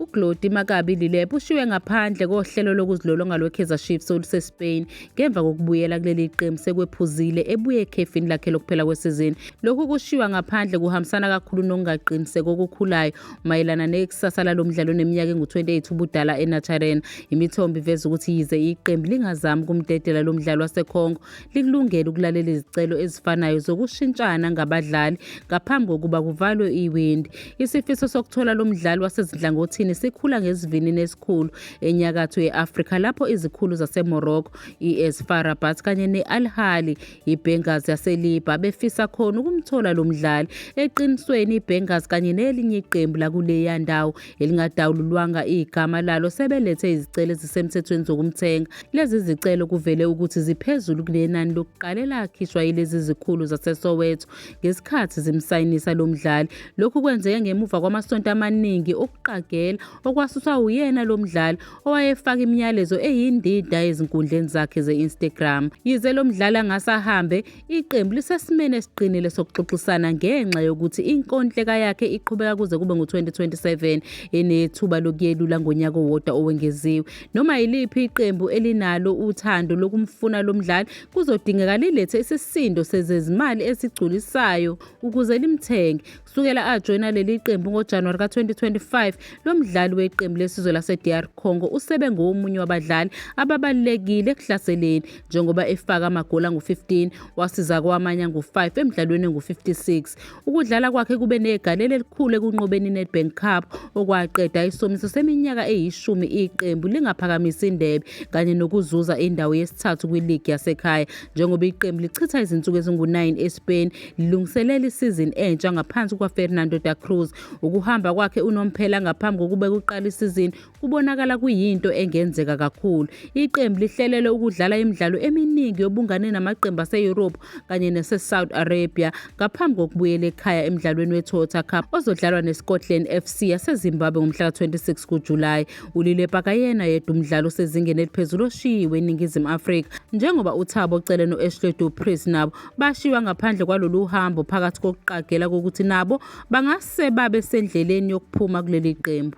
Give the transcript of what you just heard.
uGlody Maccabi Lelope ushiwe ngaphandle kohlelo lokuzilolonga lwe-Kaizer Chiefs oluseSpain ngemva kokubuyela kuleli qembu sekwephuzile ebuye ekhefini lakhe lokuphela kwesizini. Lokhu kushiwa ngaphandle kuhambisana kakhulu nokungaqiniseki okukhulayo mayelana nekusasa lalomdlalo neminyaka engu-28 ubudala eNatarena. Imithombo iveza ukuthi yize iqembu lingazami kumdedela lomdlalo waseCongo, likulungele ukulalela izicelo ezifanayo zokushintshana ngabadlali ngaphambi kokuba kuvalwe iwindi. Isifiso sokuthola lomdlali wasezinhlangothini sikhula ngesivinini esikhulu enyakatho ye-Afrika lapho izikhulu zaseMorocco, i-AS FAR Rabat kanye ne-Al Ahly iBenghazi yaseLibya befisa khona ukumthola lo mdlali. Eqinisweni iBenghazi kanye nelinye iqembu lakuleya ndawo elingadawululwanga igama lalo sebelethe izicelo ezisemthethweni zokumthenga. Lezi zicelo kuvele ukuthi ziphezulu kunenani lokuqala elakhishwa yilezi zikhulu zaseSoweto ngesikhathi zimsayinisa lo mdlali. Lokhu kwenzeke ngemuva kwamasonto amaningi okuqagela okwasusa uyena lo mdlali owayefaka imiyalezo eyindida ezinkundleni zakhe ze-Instagram. Yize lo mdlali angasahambe, iqembu lisesimene esiqinile sokuxoxisana ngenxa yokuthi inkontileka yakhe iqhubeka kuze kube ngu-2027 enethuba lokuyelula ngonyaka owodwa owengeziwe. Noma yiliphi iqembu elinalo uthando lokumfuna lo mdlali kuzodingeka lilethe isisindo sezezimali esigculisayo ukuze limthenge. Kusukela ajoyina leli qembu ngoJanuwari ka-2025, lo mdlali weqembu lesizwe lase-DR Congo usebe ngomunye wabadlali ababalulekile ekuhlaseleni njengoba efaka amagoli angu-15 wasiza kwamanye angu-5 emidlalweni engu-56. Ukudlala kwakhe kube negalelo elikhulu ekunqobeni iNedbank Cup okwaqeda isomiso seminyaka eyishumi iqembu lingaphakamisa indebe kanye nokuzuza indawo yesithathu kwiligi yasekhaya. Njengoba iqembu lichitha izinsuku ezingu-9 eSpain lilungiselela isizini entsha ngaphansi kwaFernando da Cruz. Ukuhamba kwakhe unomphela ngaphambi kokuba kuqala isizini kubonakala kuyinto engenzeka kakhulu. Iqembu lihlelele ukudlala imidlalo eminingi yobungane namaqembu ase-Europe kanye nase-Saudi Arabia ngaphambi kokubuyela ekhaya emidlalweni weToyota Cup ozodlalwa neScotland FC yaseZimbabwe ngomhla ka-26 kuJulayi. uLelope akayena yedwa umdlalo osezingeni eliphezulu oshiyiwe eNingizimu Afrika njengoba uThabo Cele no-Ashley Du Plessis nabo bashiwa ngaphandle kwalolu hambo phakathi kokuqagela kokuthi nabo bangase babe sendleleni yokuphuma kuleli qembu.